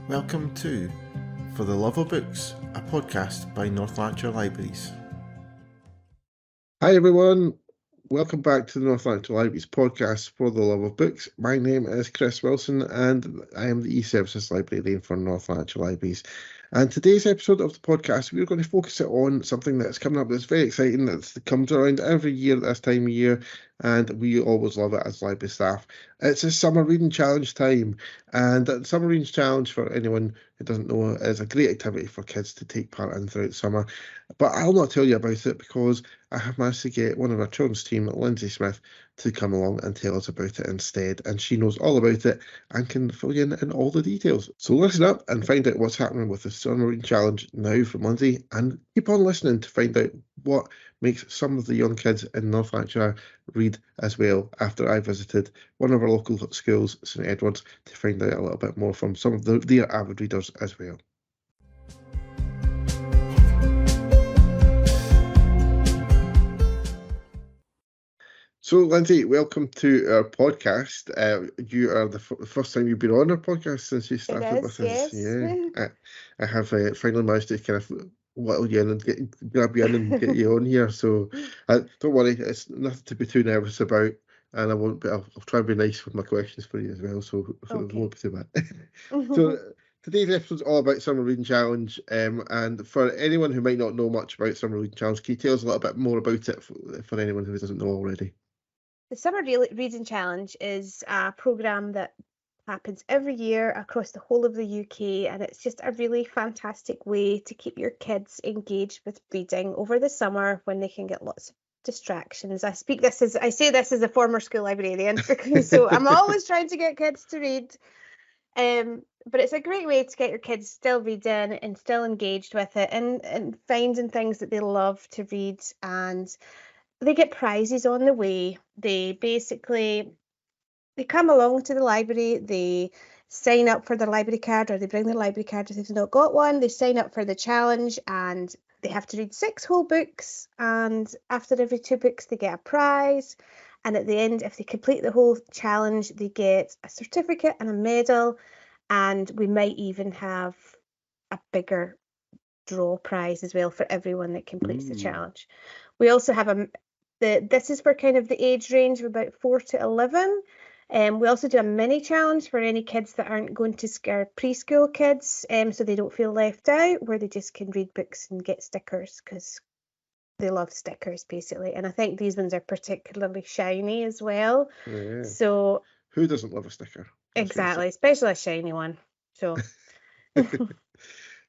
Welcome to For the Love of Books, a podcast by Lanarkshire Libraries. Hi everyone, welcome back to the Lanarkshire Libraries podcast For the Love of Books. My name is Chris Wilson and I am the E-Services Librarian for Lanarkshire Libraries. And today's episode of the podcast, we're going to focus it on something that's coming up that's very exciting, that comes around every year at this time of year, and we always love it as library staff. It's a summer reading challenge time, and the summer reading challenge, for anyone who doesn't know, is a great activity for kids to take part in throughout summer. But I'll not tell you about it because I have managed to get one of our children's team, Lindsey Smith, to come along and tell us about it instead. And she knows all about it and can fill you in all the details. So listen up and find out what's happening with the Summer Reading Challenge now from Lindsey, and keep on listening to find out what makes some of the young kids in North Lanarkshire read as well, after I visited one of our local schools, St Edward's, to find out a little bit more from some of their avid readers as well. So, Lindsey, welcome to our podcast. You are the first time you've been on our podcast since you started with us. Yes. Yeah, I have finally managed to kind of whittle you in and grab you in and get you on here. So, don't worry, it's nothing to be too nervous about, and I won't. I'll try and be nice with my questions for you as well. So, it won't be too bad. So. Today's episode is all about Summer Reading Challenge, and for anyone who might not know much about Summer Reading Challenge, can you tell us a little bit more about it for anyone who doesn't know already? The Summer Reading Challenge is a programme that happens every year across the whole of the UK, and it's just a really fantastic way to keep your kids engaged with reading over the summer when they can get lots of distractions. I say this as a former school librarian, so I'm always trying to get kids to read. But it's a great way to get your kids still reading and still engaged with it, and finding things that they love to read, and they get prizes on the way. They come along to the library, they sign up for their library card, or they bring their library card if they've not got one. They sign up for the challenge and they have to read 6 whole books, and after every 2 books they get a prize. And at the end, if they complete the whole challenge, they get a certificate and a medal, and we might even have a bigger draw prize as well for everyone that completes the challenge. We also have this is for kind of the age range of about 4 to 11. We also do a mini challenge for any kids that aren't going to scare preschool kids, so they don't feel left out, where they just can read books and get stickers because they love stickers basically. And I think these ones are particularly shiny as well. Yeah. So who doesn't love a sticker? Exactly, especially a shiny one. So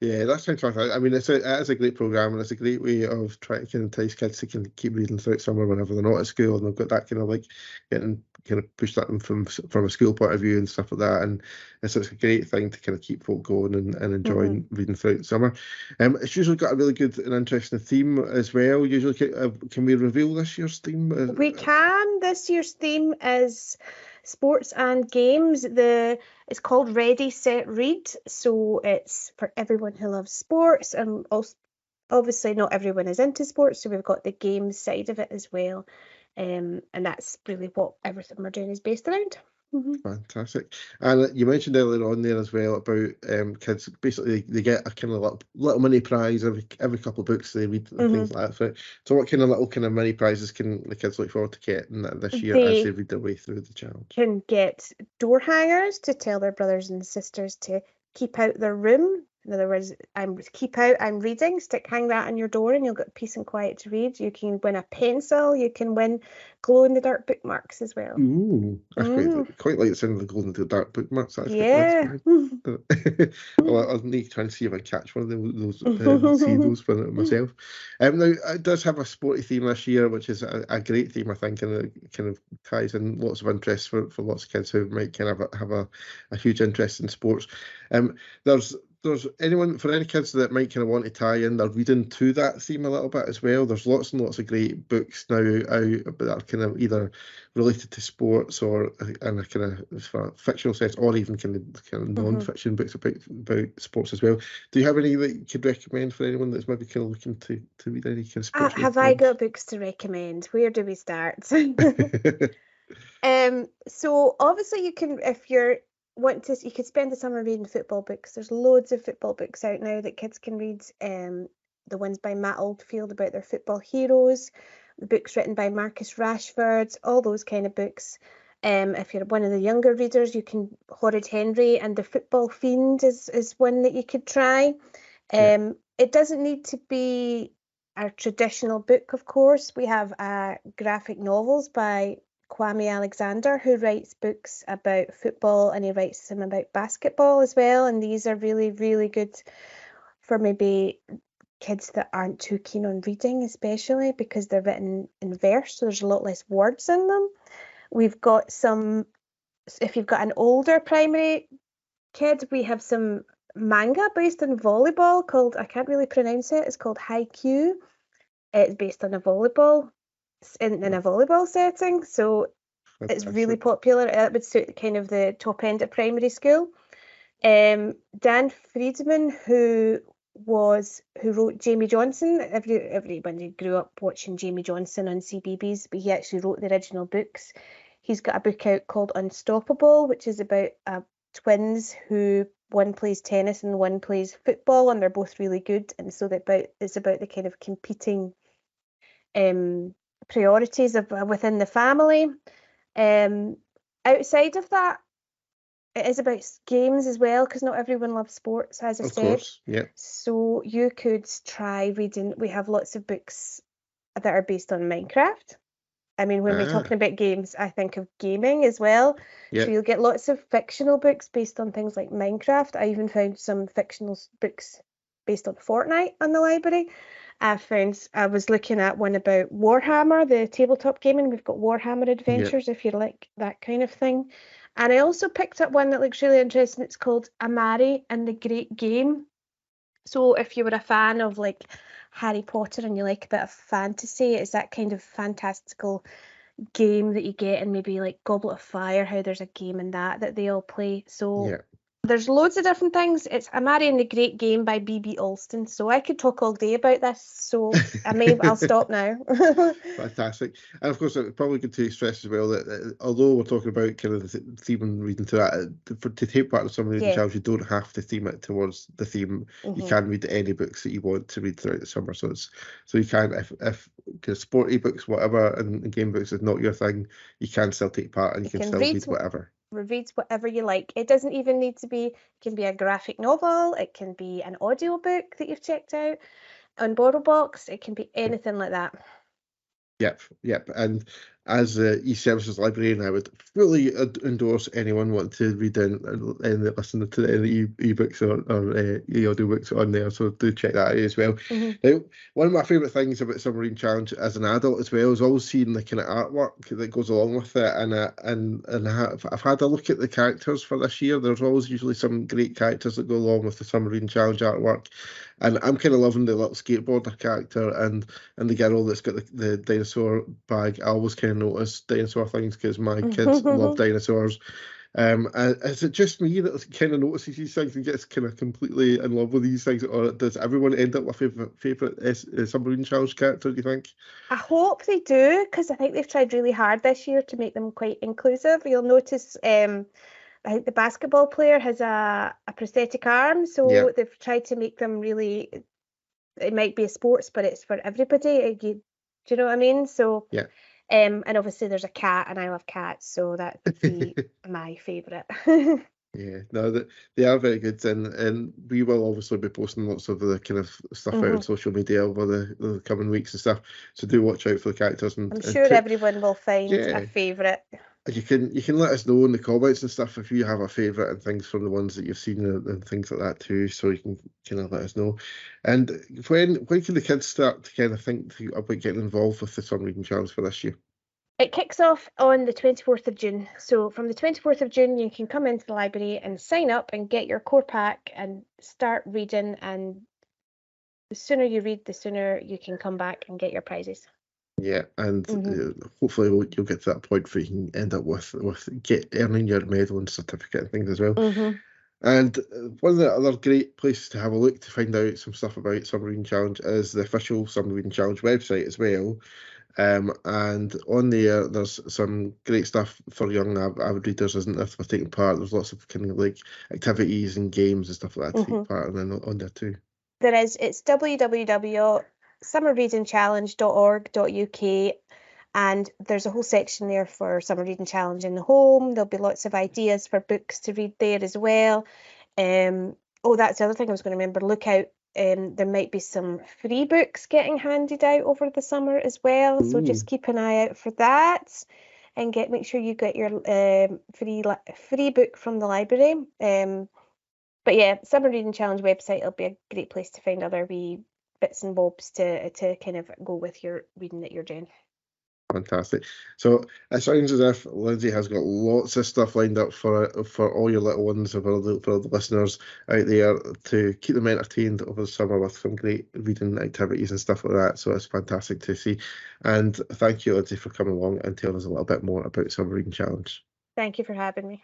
yeah, that's fantastic. I mean, it is a great programme, and it's a great way of trying to entice kids to keep reading throughout summer whenever they're not at school, and they've got that kind of like getting kind of pushed at them from a school point of view and stuff like that. And it's a great thing to kind of keep folk going and enjoying reading throughout summer. It's usually got a really good and interesting theme as well. Usually, can we reveal this year's theme? We can. This year's theme is sports and games. It's called Ready, Set, Read. So it's for everyone who loves sports, and also obviously not everyone is into sports, so we've got the games side of it as well. And that's really what everything we're doing is based around. Fantastic. And you mentioned earlier on there as well about kids. Basically, they get a kind of little mini prize every couple of books they read and things like that. So what kind of mini prizes can the kids look forward to getting this year as they read their way through the challenge? Can get door hangers to tell their brothers and sisters to keep out their room. In other words, I'm reading, hang that on your door and you'll get peace and quiet to read. You can win a pencil, you can win glow-in-the-dark bookmarks as well. Ooh, I quite like the sound of the glow-in-the-dark bookmarks. That's yeah. Well, I'll need to try and see if I catch one of those see those for myself. Now, it does have a sporty theme this year, which is a great theme, I think, and it kind of ties in lots of interest for lots of kids who might kind of have a huge interest in sports. There's any kids that might kind of want to tie in their reading to that theme a little bit as well. There's lots and lots of great books now out that are kind of either related to sports or in a kind of fictional sense, or even kind of non-fiction books about sports as well. Do you have any that you could recommend for anyone that's maybe kind of looking to read any kind of sports? Have I got books to recommend? Where do we start? So obviously you can, if you're you could spend the summer reading football books. There's loads of football books out now that kids can read. The ones by Matt Oldfield about their football heroes, the books written by Marcus Rashford, all those kind of books. If you're one of the younger readers, you can Horrid Henry and the Football Fiend is one that you could try. It doesn't need to be a traditional book, of course. We have graphic novels by Kwame Alexander, who writes books about football, and he writes some about basketball as well. And these are really, really good for maybe kids that aren't too keen on reading, especially because they're written in verse, so there's a lot less words in them. We've got some, if you've got an older primary kid, we have some manga based on volleyball called, I can't really pronounce it, it's called Haikyuu. It's based on a volleyball, in a volleyball setting, so it's really popular. It would suit kind of the top end at primary school. Dan Friedman, who wrote Jamie Johnson. Everybody grew up watching Jamie Johnson on CBeebies, but he actually wrote the original books. He's got a book out called Unstoppable, which is about twins who one plays tennis and one plays football, and they're both really good. And so it's about the kind of competing priorities within the family. Outside of that, it is about games as well, because not everyone loves sports, as I said. Of course, yeah. So you could try reading. We have lots of books that are based on Minecraft. I mean, when we're talking about games, I think of gaming as well. Yep. So you'll get lots of fictional books based on things like Minecraft. I even found some fictional books based on Fortnite on the library. I was looking at one about Warhammer, the tabletop gaming. We've got Warhammer Adventures, if you like that kind of thing. And I also picked up one that looks really interesting. It's called Amari and the Great Game. So if you were a fan of like Harry Potter and you like a bit of fantasy, it's that kind of fantastical game that you get in maybe like Goblet of Fire, how there's a game in that they all play. So there's loads of different things. It's Amari and the Great Game by B.B. Alston. So I could talk all day about this. So I'll stop now. Fantastic. And of course, it's probably good to stress as well that although we're talking about kind of the theme and reading to that, to take part in some reading challenge, you don't have to theme it towards the theme. Mm-hmm. You can read any books that you want to read throughout the summer. So you can, if sporty books, whatever, and game books is not your thing, you can still take part and you can still read whatever. Read whatever you like. It doesn't even need to be, it can be a graphic novel, it can be an audio book that you've checked out on BorrowBox, it can be anything like that. Yep. And as the E-Services Librarian, I would fully endorse anyone wanting to read and listen to any e-books or e-audiobooks on there. So do check that out as well. Mm-hmm. Now, one of my favourite things about Summer Reading Challenge as an adult as well is always seeing the kind of artwork that goes along with it. And I've had a look at the characters for this year. There's always usually some great characters that go along with the Summer Reading Challenge artwork. And I'm kind of loving the little skateboarder character and the girl that's got the dinosaur bag. I always kind of notice dinosaur things because my kids love dinosaurs. Is it just me that kind of notices these things and gets kind of completely in love with these things, or does everyone end up with a favourite Summer Reading Challenge character, do you think? I hope they do, because I think they've tried really hard this year to make them quite inclusive. You'll notice I think the basketball player has a prosthetic arm, so they've tried to make them really, it might be a sports, but it's for everybody. Do you know what I mean? So and obviously there's a cat, and I love cats, so that would be my favourite. They are very good, and we will obviously be posting lots of the kind of stuff out on social media over the coming weeks and stuff. So do watch out for the characters. I'm sure everyone will find a favourite. You can let us know in the comments and stuff if you have a favourite and things from the ones that you've seen and things like that too. So you can kind of let us know. And when can the kids start to kind of think about getting involved with the Summer Reading Challenge for this year? It kicks off on the 24th of June. So from the 24th of June, you can come into the library and sign up and get your core pack and start reading. And the sooner you read, the sooner you can come back and get your prizes. Yeah, and hopefully you'll get to that point where you can end up with earning your medal and certificate and things as well. Mm-hmm. And one of the other great places to have a look to find out some stuff about Summer Reading Challenge is the official Summer Reading Challenge website as well. And on there's some great stuff for young avid readers, isn't there, for taking part. There's lots of kind of like activities and games and stuff like that to take part in on there too. There is. It's www.summerreadingchallenge.org.uk, and there's a whole section there for Summer Reading Challenge in the home. There'll be lots of ideas for books to read there as well. That's the other thing I was going to remember. Look out. There might be some free books getting handed out over the summer as well. So just keep an eye out for that, and make sure you get your free book from the library. But yeah, Summer Reading Challenge website will be a great place to find other wee bits and bobs to kind of go with your reading that you're doing. Fantastic. So it sounds as if Lindsey has got lots of stuff lined up for all your little ones, for all the listeners out there, to keep them entertained over the summer with some great reading activities and stuff like that. So it's fantastic to see. And thank you, Lindsey, for coming along and telling us a little bit more about Summer Reading Challenge. Thank you for having me.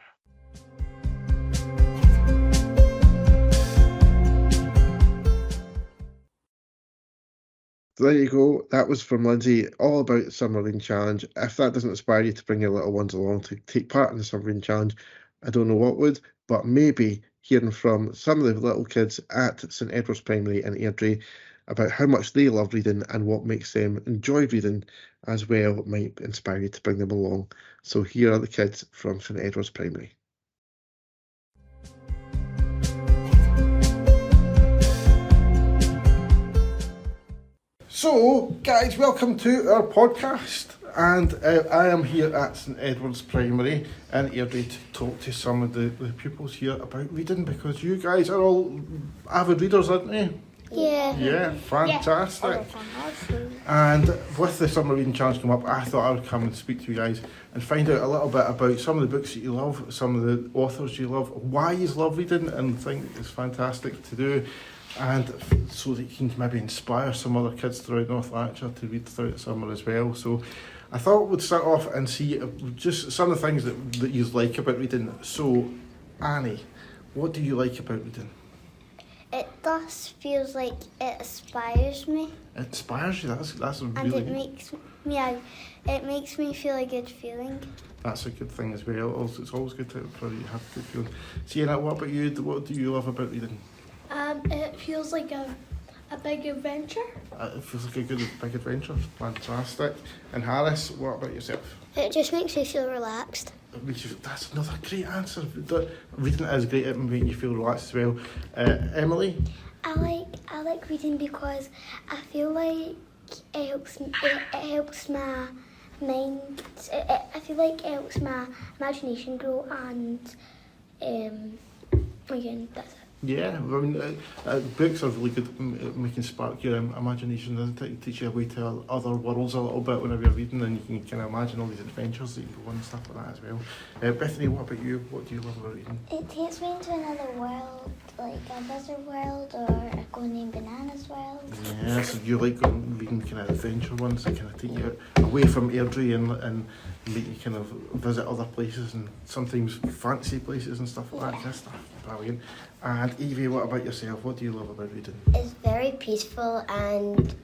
So there you go. That was from Lindsey, all about the Summer Reading Challenge. If that doesn't inspire you to bring your little ones along to take part in the Summer Reading Challenge, I don't know what would, but maybe hearing from some of the little kids at St Edward's Primary in Airdrie about how much they love reading and what makes them enjoy reading as well might inspire you to bring them along. So here are the kids from St Edward's Primary. So, guys, welcome to our podcast, and I am here at St Edward's Primary in Airdrie to talk to some of the pupils here about reading, because you guys are all avid readers, aren't you? Yeah. Yeah, fantastic. And with the Summer Reading Challenge come up, I thought I would come and speak to you guys and find out a little bit about some of the books that you love, some of the authors you love, why you love reading, and think it's fantastic to do. And so that you can maybe inspire some other kids throughout North Lanarkshire to read throughout the summer as well. So I thought we'd start off and see just some of the things that you like about reading. So, Annie, what do you like about reading? It just feels like it inspires me. It inspires you? That's a really... And it makes me feel a good feeling. That's a good thing as well. It's always good for you to have a good feeling. Sienna, what about you? What do you love about reading? It feels like a big adventure. It feels like a big adventure. Fantastic. And Harris, what about yourself? It just makes me feel relaxed. That's another great answer. Reading is great at making you feel relaxed as well. Emily? I like reading because I feel like it helps my mind. I feel like it helps my imagination grow, and again, that's it. Yeah, I mean, books are really good at making spark your imagination, doesn't it? It teach you a way to other worlds a little bit whenever you're reading, and you can kind of imagine all these adventures that you go on and stuff like that as well. Bethany, what about you? What do you love about reading? It takes me into another world, like a lizard world or a Golden Bananas world. Yeah, so you like reading kind of adventure ones that kind of take you away from Airdrie and make you kind of visit other places, and sometimes fancy places and stuff like that kind of stuff. Brilliant. And Evie, what about yourself? What do you love about reading? It's very peaceful, and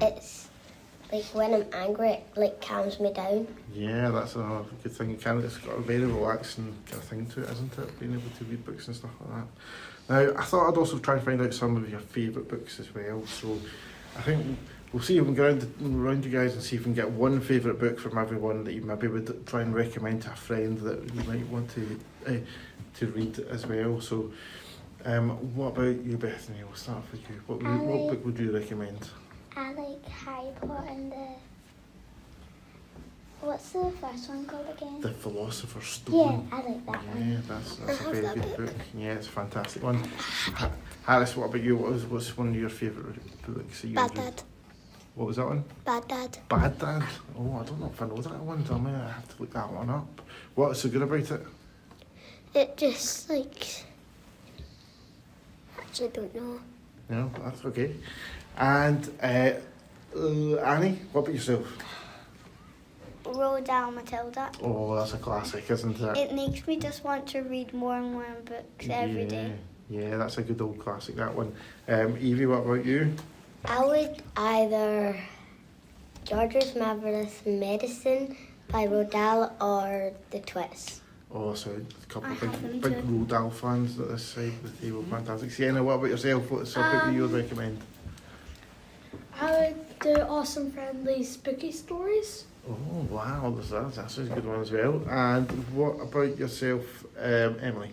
it's like when I'm angry, it calms me down. Yeah, that's a good thing. It's got a very relaxing kind of thing to it, isn't it? Being able to read books and stuff like that. Now, I thought I'd also try and find out some of your favourite books as well. So I think we'll see if we can go around you guys and see if we can get one favourite book from everyone that you maybe would try and recommend to a friend that you might want to read as well. So what about you, Bethany? We'll start off with you. What book would you recommend? I like Harry Potter and what's the first one called again? The Philosopher's Stone. Yeah, I like that one. Yeah, that's a very good book. Yeah, it's a fantastic one. Harris, what about you? What's one of your favourite books that you read? Dad. What was that one? Bad Dad. Bad Dad? Oh, I don't know if I know that one. I might have to look that one up. What's so good about it? It just actually don't know. No, that's okay. And Annie, what about yourself? Roald Dahl Matilda. Oh, that's a classic, isn't it? It makes me just want to read more and more books every day. Yeah, that's a good old classic, that one. Evie, what about you? I would either George's Marvelous Medicine by Rodal or The Twist. Oh, so a couple I of have them big too. Rodal fans at this side of the table. Fantastic. Sienna, what about yourself? What's a book that you would recommend? I would do Awesome Friendly Spooky Stories. Oh, wow, that's a good one as well. And what about yourself, Emily?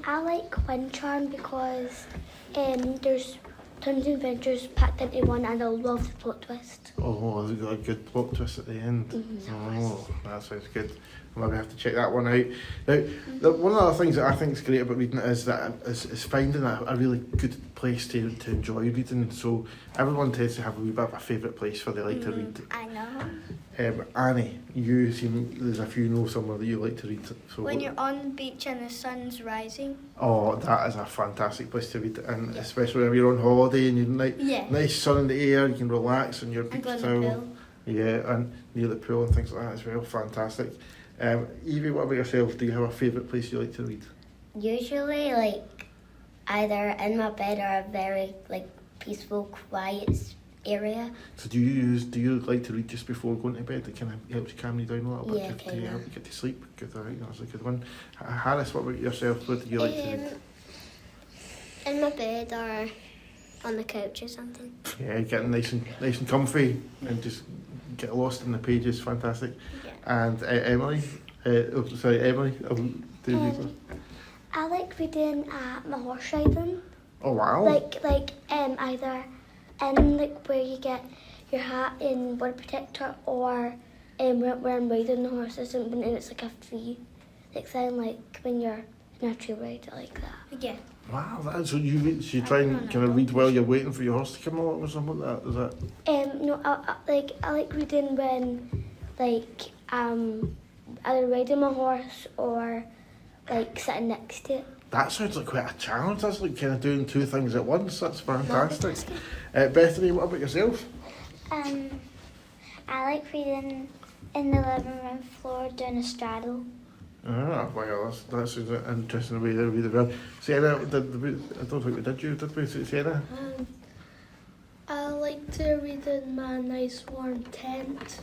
I like Wind Charm because there's tons of adventures packed into one, and I love the plot twist. Oh, there's got a good plot twist at the end. Mhm. Oh, that sounds good. I'll maybe have to check that one out. Now, one of the things that I think is great about reading is that is finding a really good place to enjoy reading. So everyone tends to have a wee bit of a favourite place where they like to read. I know. Annie, you seem there's a few know somewhere that you like to read. So When you're on the beach and the sun's rising. oh, that is a fantastic place to read, and especially when you're on holiday and you're Yeah. nice sun in the air, you can relax on your And beach go in the towel. pool. Yeah, and near the pool and things like that as well. Fantastic. Evie, what about yourself? Do you have a favourite place you like to read? Usually, like either in my bed or a very peaceful, quiet area. So do you like to read just before going to bed? It kind of helps you calm you down a little bit Yeah, to kinda. help you get to sleep. Good, all right, that's a good one. Harris, what about yourself? What do you like to read? In my bed or on the couch or something. Yeah, getting nice and comfy and just get lost in the pages. Fantastic. Yeah. And Emily, Emily, do you? I like reading my horse riding. Oh wow. Either in where you get your hat in word protector or where I'm riding the horses and it's like a free thing when you're in a trail ride like that. Yeah. Wow, so you try and kind of read while you're waiting for your horse to come along or something like that? Is that? No, I like reading when either riding my horse or sitting next to it. That sounds like quite a challenge. That's like kind of doing two things at once. That's fantastic. Bethany, what about yourself? I like reading in the living room floor doing a straddle. Ah, well, that's an interesting way to read it. Well, Sienna, I don't think we did we, Sienna? I like to read in my nice warm tent.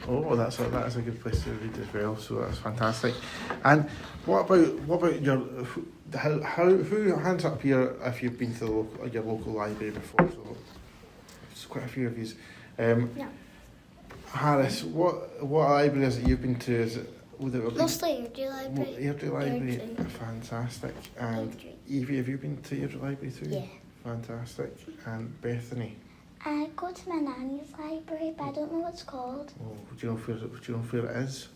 Oh, that's a good place to read as well. So that's fantastic. And what about your who hands up here if you've been to your local library before? So there's quite a few of you. Yeah. Harris, what library is it you've been to? Is it Mostly Airdrie Library. Airdrie Library? Airdrie. Fantastic. And Airdrie. Evie, have you been to Airdrie Library too? Yeah. Fantastic. And Bethany? I go to my nanny's library, but I don't know what it's called. Oh, do you know where it is?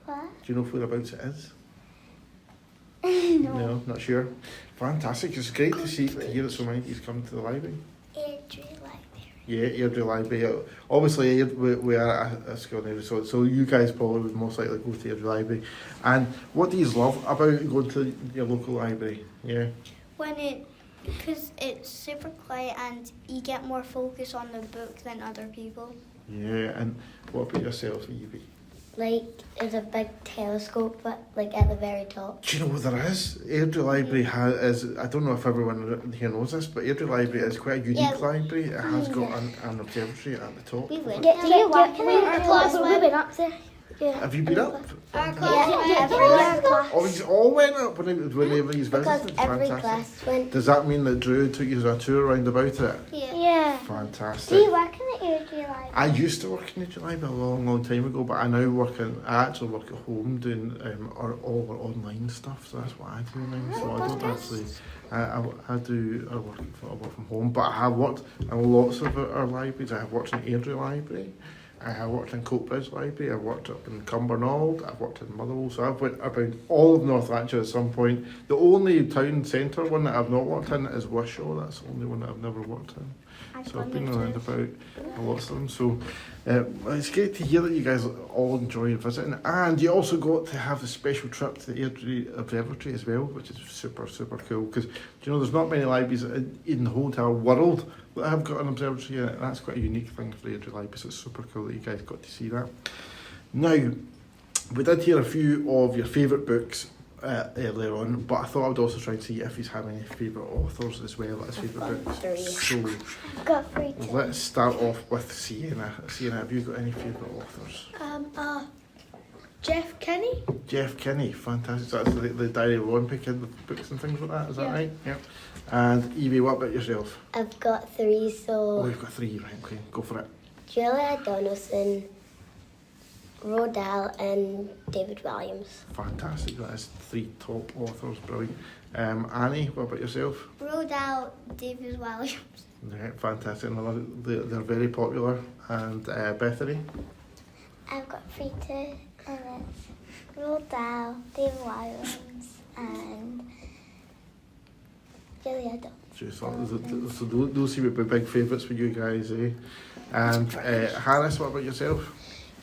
What? Do you know whereabouts it is? No. No, not sure. Fantastic. It's great to hear that so many of you come to the library. Airdrie Library. Yeah, Airdrie Library. Obviously, we are a school now, so you guys probably would most likely go to Airdrie Library. And what do you love about going to your local library? Yeah. Because it's super quiet and you get more focus on the book than other people. Yeah, and what about yourself, Evie? There's a big telescope, but at the very top. Do you know what there is? Airdrie Library is, I don't know if everyone here knows this, but Airdrie Library is quite a unique library. It has got an observatory at the top. We went. Do you work in Our it? class went up there. Yeah. Have you been up? Our Yeah, class every went. class. Oh, you all went up whenever you Because visited? every Fantastic. class went. Does that mean that Drew took you on a tour around about it? Yeah. Yeah. Fantastic. Do you work in the Airdrie library? I used to work in the library a long time ago, but I now I actually work at home doing all our online stuff. So that's what I do now. So I don't actually. I work from home, but I have worked in lots of our libraries. I have worked in Airdrie Library. I have worked in Coatbridge Library. I've worked up in Cumbernauld. I've worked in Motherwell. So I've went about all of North Lanarkshire at some point. The only town centre one that I've not worked in is Wishaw. That's the only one that I've never worked in. So I've been around about lots of them. So it's great to hear that you guys all enjoy visiting. And you also got to have a special trip to the Airdrie Observatory as well, which is super, super cool. Because, there's not many libraries in the whole entire world that have got an observatory in it. And that's quite a unique thing for the Airdrie Library. So it's super cool that you guys got to see that. Now, we did hear a few of your favourite books earlier on, but I thought I would also try and see if he's had any favourite authors as well as favourite books. So I've got 3 too. let's start off with Sienna. Sienna, have you got any favourite authors? Jeff Kinney. Jeff Kinney, fantastic. So that's the Diary of Ron picking books and things like that, is that Yeah. right? Yep. And Evie, what about yourself? I've got 3, Oh, so you've got 3, right, okay, go for it. Julia Donaldson, Rodell and David Williams. Fantastic, that is 3 top authors, brilliant. Annie, what about yourself? Rolled out David Williams. Yeah, fantastic, they're very popular. And Bethany? I've got 3 too, and it's Roald Dahl, David Williams, and Julia Donaldson. So those seem to be big favourites for you guys, eh? And Harris, what about yourself?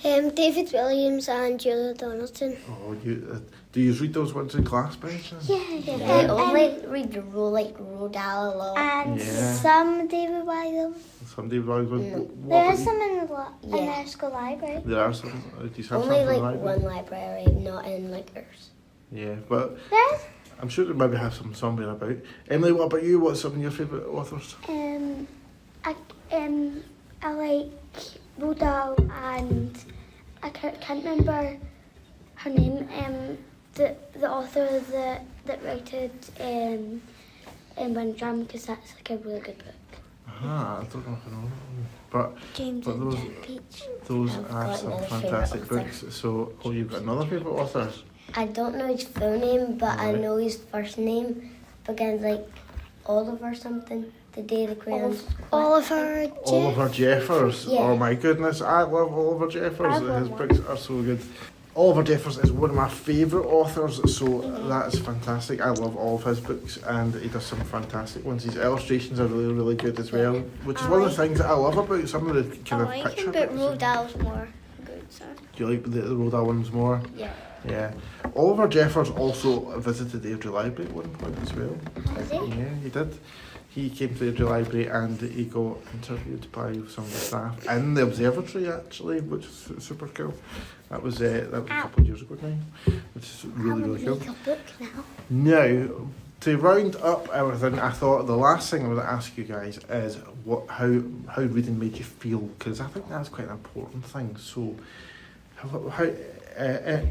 David Williams and Julia Donaldson. Oh, do you read those ones in class by any chance? I only read Rodell a lot. And Yeah. some David Williams. Some David Williams ones. What There are about you? some in the Yeah. our school library. There are some. Do you have Only some like in the library? one library, not in like ours. Yeah, but There's I'm sure they maybe have some somewhere about. Emily, what about you? What's some of your favourite authors? I like Rodell and I can't remember her name. The author that wrote One Drum, because that's like a really good book. Ah, I don't know if I know. But James But and those- Jack Peach. those I've are got some another favourite fantastic author. books. So, you've got another favourite author? I don't know his full name, but I Right. know his first name begins like Oliver something. The Day the Queen. Oliver Oliver Jeffers. Yeah. Oh my goodness, I love Oliver Jeffers. His books are so good. Oliver Jeffers is one of my favourite authors, so that's fantastic. I love all of his books, and he does some fantastic ones. His illustrations are really, really good as well, which is one of the things that I love about some of the kind of picture but books. Rodell's more good, so. Do you like the Rodell ones more? Yeah. Yeah. Oliver Jeffers also visited the Airdrie Library at one point as well. Is he? Yeah, he did. He came to the Airdrie Library and he got interviewed by some of the staff in the observatory actually, which is super cool. That was a couple of years ago now, which is really, really cool. Make a book now. Now, to round up everything, I thought the last thing I would ask you guys is how reading made you feel, because I think that's quite an important thing. So,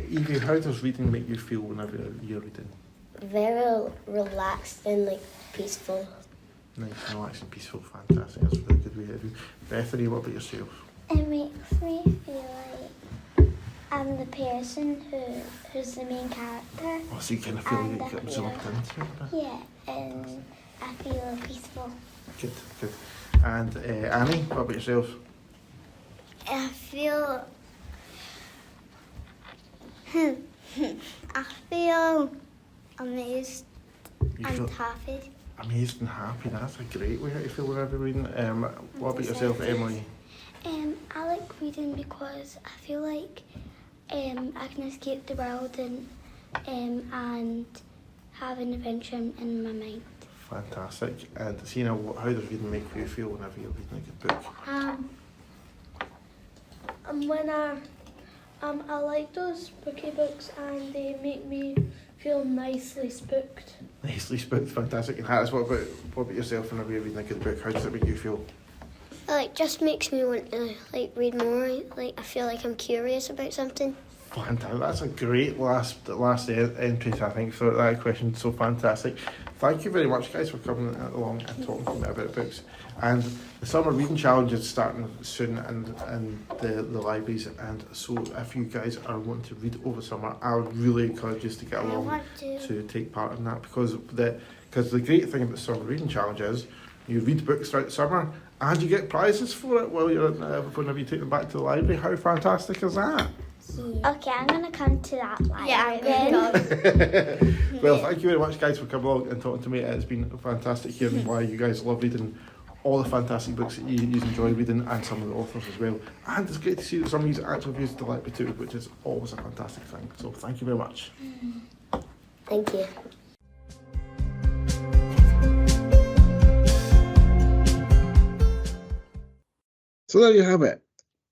Evie, how does reading make you feel whenever you're reading? Very relaxed and like peaceful. Nice, relaxing, peaceful, fantastic. That's a really good way to do. Bethany, what about yourself? It makes me feel like I'm the person who's the main character. Oh, so you kind of feel like And you get absorbed into it a bit. Yeah, and I feel peaceful. Good, good. And Annie, what about yourself? I feel amazed You and feel happy. amazed and happy. That's a great way to feel whenever reading. What about yourself, Emily? I like reading because I feel like I can escape the world and have an adventure in my mind. Fantastic. And Sina, how does reading make you feel whenever you're reading a good book? When I like those spooky books and they make me feel nicely spooked. Nicely spooked, fantastic. And Harris, what about yourself whenever you're reading a good book? How does it make you feel? Like just makes me want to like read more. Like I feel like I'm curious about something. Fantastic. That's a great last entry, I think, for that question. So fantastic. Thank you very much, guys, for coming along and talking to me about books. And the Summer Reading Challenge is starting soon in the libraries. And so if you guys are wanting to read over summer, I would really encourage you to get along to take part in that. Because the great thing about the Summer Reading Challenge is you read books throughout the summer and you get prizes for it while you're whenever you take them back to the library. How fantastic is that? Okay, I'm gonna come to that library. Yeah, then. Well, thank you very much, guys, for coming along and talking to me. It's been fantastic hearing why you guys love reading all the fantastic books that you enjoy reading, and some of the authors as well. And it's great to see that some of you actually use the library too, which is always a fantastic thing. So thank you very much. Thank you. So there you have it.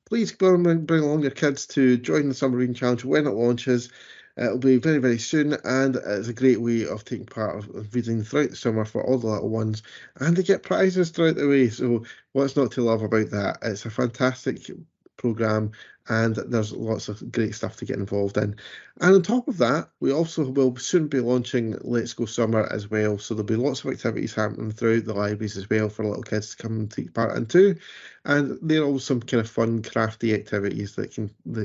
Please go and bring along your kids to join the Summer Reading Challenge when it launches. It'll be very, very soon, and it's a great way of taking part of reading throughout the summer for all the little ones, and they get prizes throughout the way. So what's not to love about that? It's a fantastic programme, and there's lots of great stuff to get involved in. And on top of that, we also will soon be launching Let's Go Summer as well. So there'll be lots of activities happening throughout the libraries as well for little kids to come and take part in too. And they're all some kind of fun, crafty activities that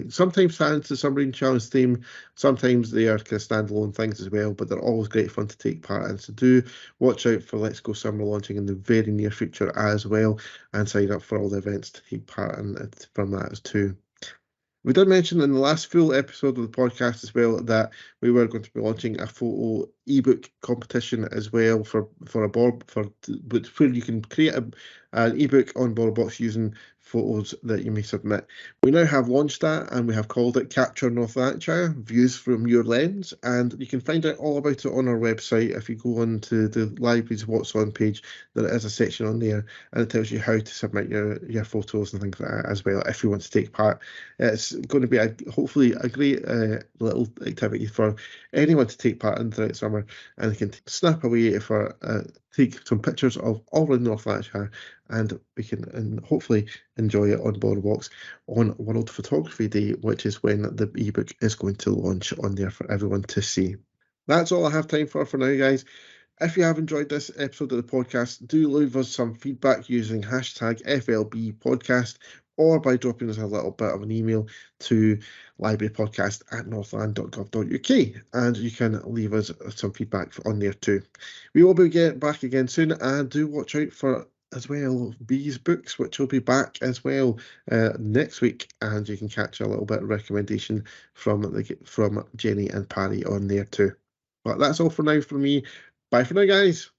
sometimes stand into the Summer Reading Challenge theme. Sometimes they are kind of standalone things as well, but they're always great fun to take part in. So do watch out for Let's Go Summer launching in the very near future as well, and sign up for all the events to take part in from that too. We did mention in the last full episode of the podcast as well that we were going to be launching a photo ebook competition as well where you can create an ebook on BorrowBox using photos that you may submit. We now have launched that, and we have called it Capture North Lanarkshire, Views from Your Lens, and you can find out all about it on our website. If you go on to the library's What's On page, there is a section on there, and it tells you how to submit your photos and things like that as well if you want to take part. It's going to be hopefully a great little activity for anyone to take part in throughout summer, and they can snap away for take some pictures of all in North Lanarkshire, and we can hopefully enjoy it on BorrowBox on World Photography Day, which is when the ebook is going to launch on there for everyone to see. That's all I have time for now, guys. If you have enjoyed this episode of the podcast, do leave us some feedback using hashtag FLB podcast, or by dropping us a little bit of an email to librarypodcast@northland.gov.uk, and you can leave us some feedback on there too. We will be back again soon, and do watch out for as well Bee's books, which will be back as well next week, and you can catch a little bit of recommendation from Jenny and Parry on there too. But that's all for now from me. Bye for now, guys.